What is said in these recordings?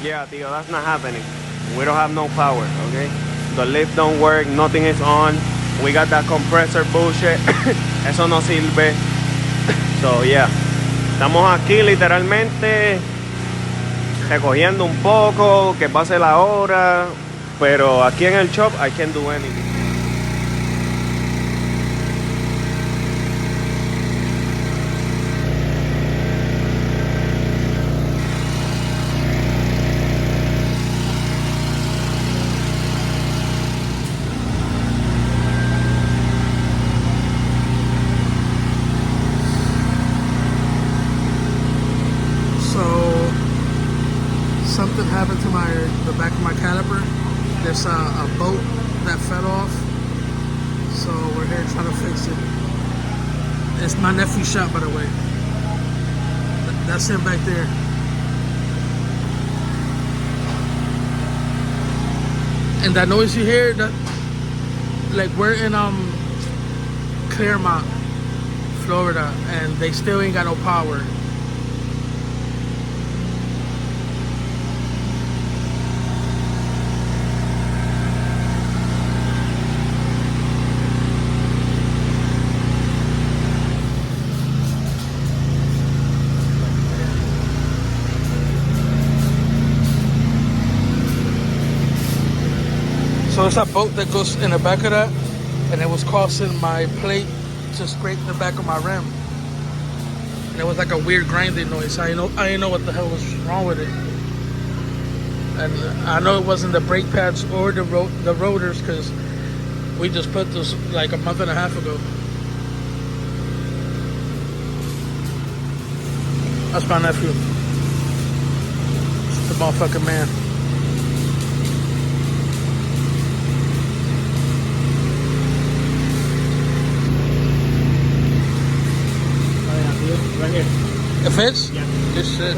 Yeah, tío, that's not happening. We don't have no power, okay? The lift don't work, nothing is on. We got that compressor bullshit. Eso no sirve. So, yeah. Estamos aquí literalmente recogiendo un poco, que pase la hora. Pero aquí en el shop I can't do anything. Something happened to the back of my caliper. There's a bolt that fell off, so we're here trying to fix it. It's my nephew's shop, by the way. That's him back there. And that noise you hear, that like we're in Claremont, Florida, and they still ain't got no power. So it's a bolt that goes in the back of that, and it was causing my plate to scrape the back of my rim. And it was like a weird grinding noise. I didn't know what the hell was wrong with it. And I know it wasn't the brake pads or the rotors, because we just put this like a month and a half ago. That's my nephew. It's the motherfucking man. Right here. It fits? Yeah. Good shit.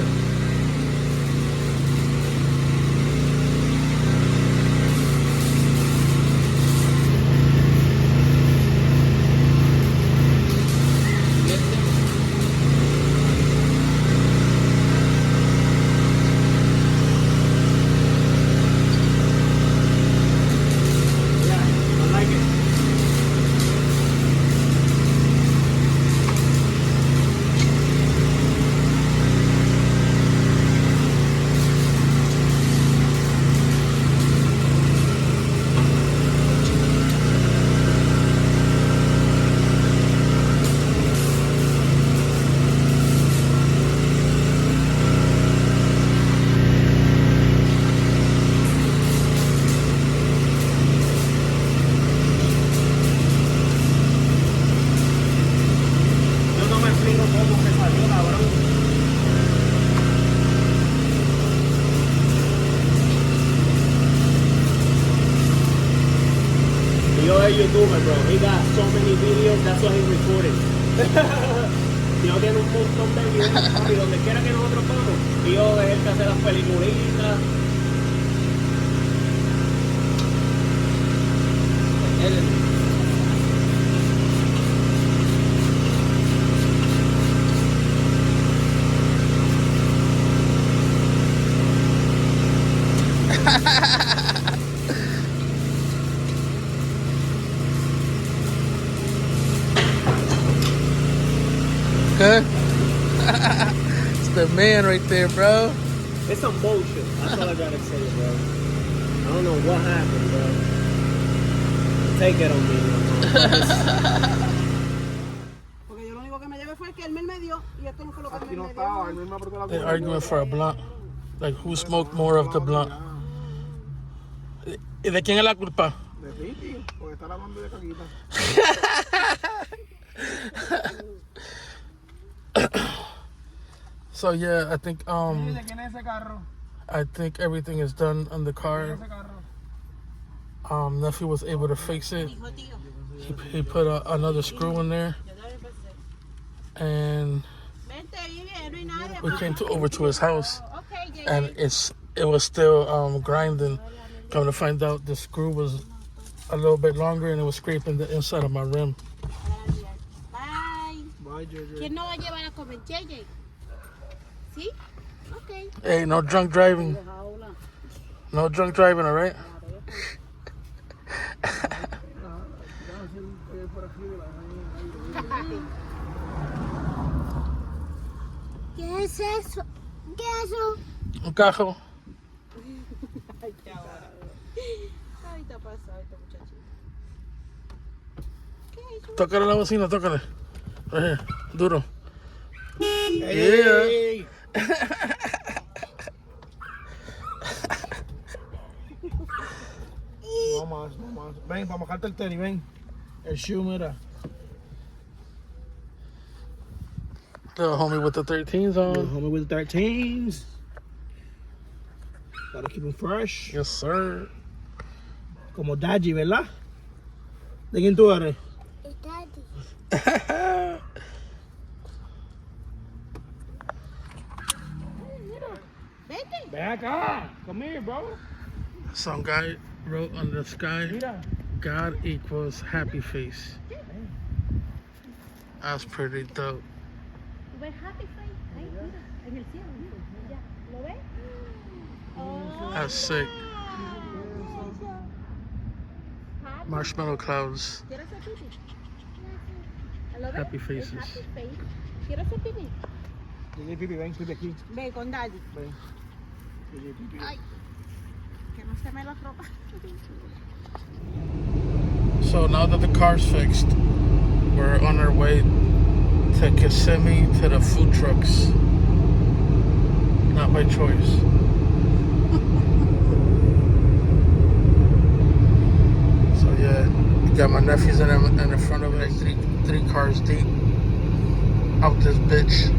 YouTuber, bro. He got so many videos, that's why he recorded. Yo tiene un montón de videos, y donde quiera que nosotros vamos, Dios es el que hace las peliculitas. Good. It's the man right there, bro. It's some bullshit. That's all I gotta say, bro. I don't know what happened, bro. Take it on me, Porque yo lo único que me llevé fue el que él me dio y esto no fue lo que él me dio. They're arguing for a blunt. Like, who smoked more of the blunt? ¿Y de quién es la culpa? De Ricky, porque está lavando de caquita. So yeah, I think everything is done on the car. Nephew was able to fix it. He put another screw in there, and we came over to his house, and it was still grinding. Come to find out, the screw was a little bit longer, and it was scraping the inside of my rim. Bye. ¿Quién no va a llevar a comer? JJ. ¿Sí? ¿No? Hey, no drunk driving. No drunk driving, all right? ¿Qué es eso? ¿Qué es eso? Un cajo. Ay, está pasado este muchachito. Tócale la bocina, tócale. Right here. Duro. ¡Ey! No más, no más. Ven, para mojarte el tenis, ven. El shoe, mira. Little homie with the 13s on. Homie with the 13s. Gotta keep them fresh. Yes, sir. Como Daddy, ¿verdad? ¿De quién tú eres? Es daddy. Ven acá. Come here, bro. Some guy wrote on the sky, Mira. God equals happy face. That's pretty dope. ¿Ves happy face? Ahí, mira, en el cielo. Ya. ¿Lo ves? Oh. That's sick. Marshmallow clouds. ¿Quieres hacer pipí? ¿Lo ves? Happy Es faces. happy face. ¿Quieres hacer pipí? DJ Pipi, ven, pipi aquí. Ve con daddy. Ven. DJ Pipi. Ay, que no se me la ropa. So now that the car's fixed, we're on our way to Kissimmee to the food trucks. Not by choice. So yeah, got my nephews in the front of it, like three cars deep. Out this bitch.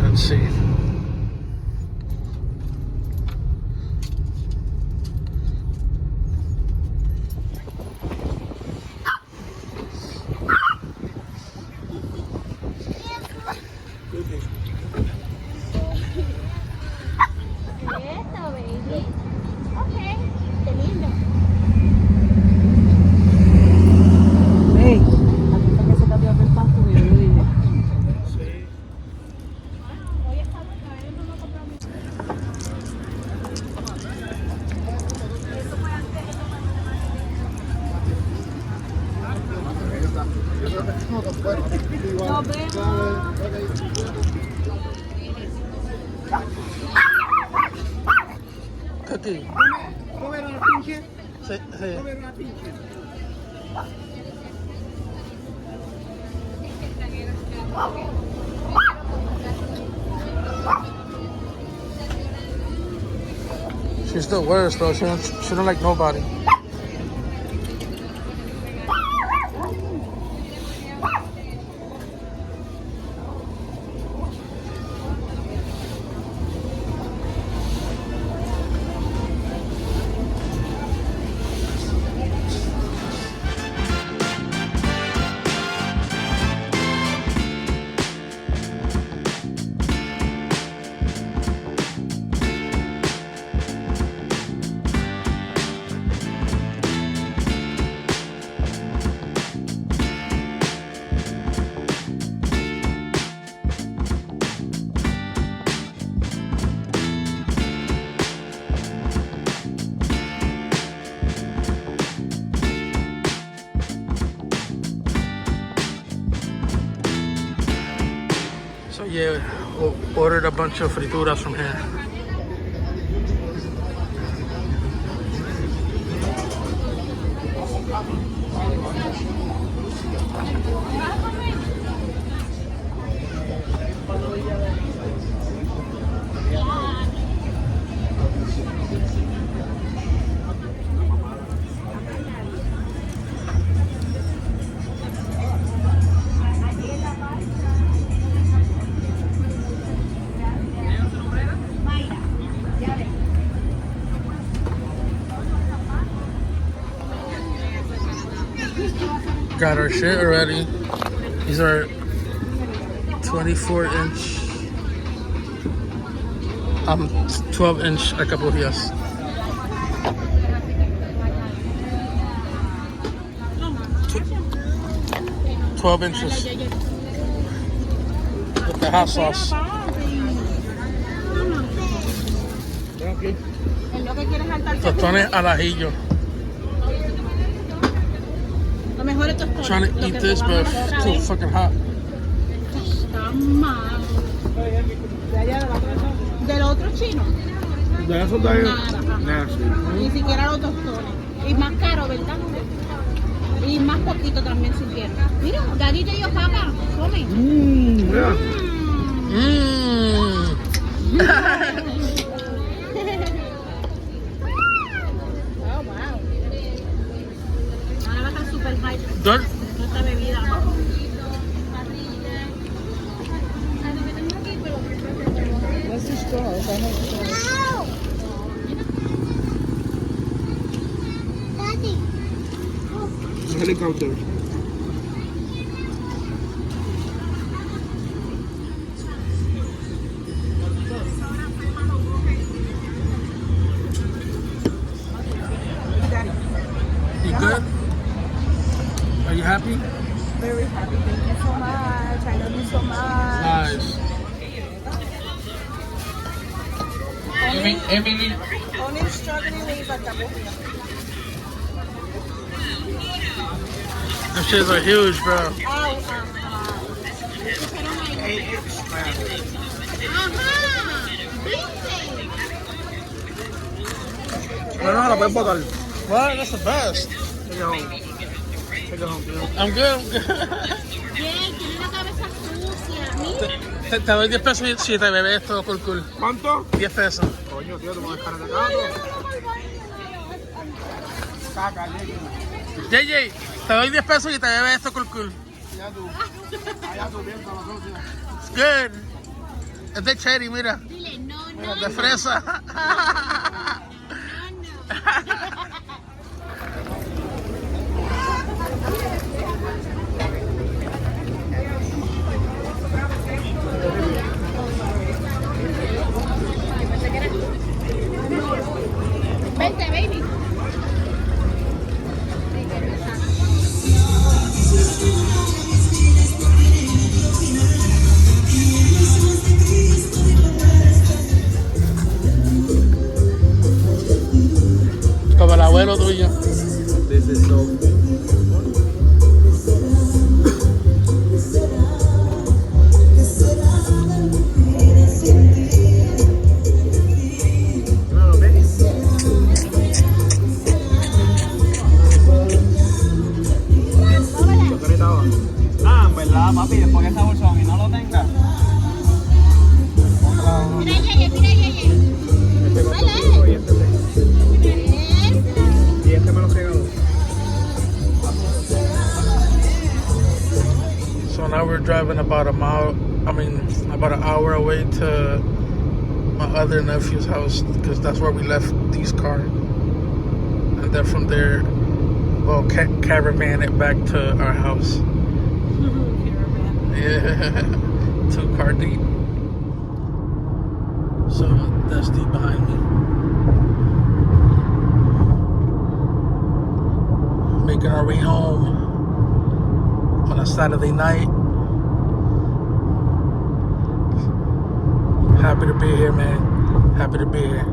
Let's see. Eso, baby. Ok. Qué lindo. Ey, aquí está que se cambió el pasto y yo lo dije. Hoy estamos trabajando, no compramos. Nos vemos. Cookie. ¿Cómo era la pinche? Sí, sí. ¿Cómo era la pinche? She's the worst though. She don't like nobody. So yeah, ordered a bunch of frituras from here. Got our shit already. These are 24-inch, 12-inch alcapurrias. $12 inches. the hot sauce. Okay. Es lo que quieres saltarse. Tostones al ajillo. Lo mejor es tostones. Trying to eat this, but it's too fucking hot. Está mal. Del otro chino. De esos de ahí. Nada. Nada, sí. Ni siquiera los tostones. Y más caro, ¿verdad? Y más poquito también si quieres. Mira, Dadito y yo, papá, come. Mira. Oh, wow. Ahora va a estar super high. Good. Nuestra bebida. What's the straws? I know. Helicopter. You good? Are you happy? Very happy. Thank you so much. I love you so much. Nice. Emily. Only struggling with the taboo. Them shits are huge, bro. No, la puedes botar. What? That's the best. Take it home. Take it home, tío. I'm good. I'm good. Bien, tiene la cabeza sucia. Mira. Te doy 10 pesos si te bebes esto, cool. ¿Cuánto? 10 pesos. Coño, tío, tú me vas a dejar de gato. Caca, JJ, te doy 10 pesos y te bebes esto, cool. ya tú. Allá tú bien, para la socia. It's good. Es de cherry, mira. Dile, no, De fresa. Vente, baby. Como el abuelo tuyo. This is so en verdad, papi, después que esa bolsón y no lo tenga. Mira, Yeye, mira, Yeye. Y este me lo regaló. So now we're driving about about an hour away to my other nephew's house because that's where we left these cars. And then from there, we'll caravan it back to our house. Yeah, 2-car deep. So that's deep behind me. Making our way home on a Saturday night. Happy to be here, man. Happy to be here.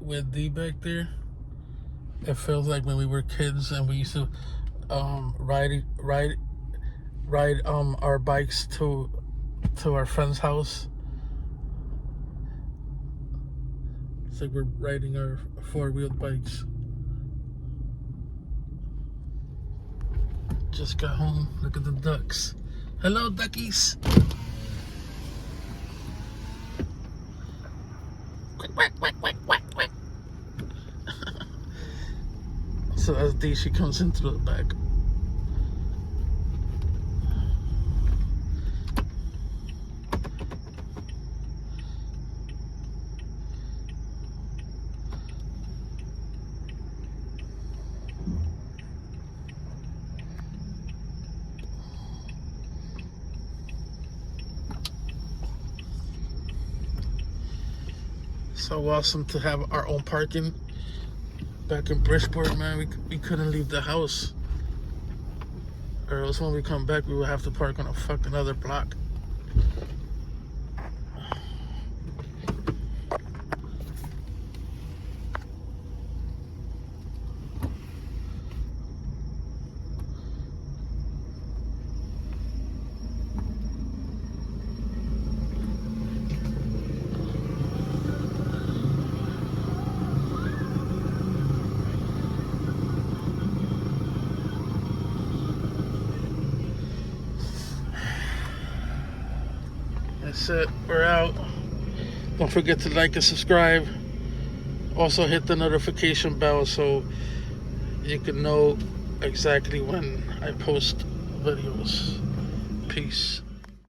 With D back there, it feels like when we were kids and we used to ride our bikes to our friend's house. It's like we're riding our 4-wheeled bikes. Just got home. Look at the ducks. Hello, duckies. Quack, quack, quack, quack, quack, quack. So as D, she comes in through the back. So awesome to have our own parking back in Bridgeport, man. We couldn't leave the house, or else when we come back we would have to park on a fucking other block. That's it. We're out. Don't forget to like and subscribe. Also hit the notification bell so you can know exactly when I post videos. Peace.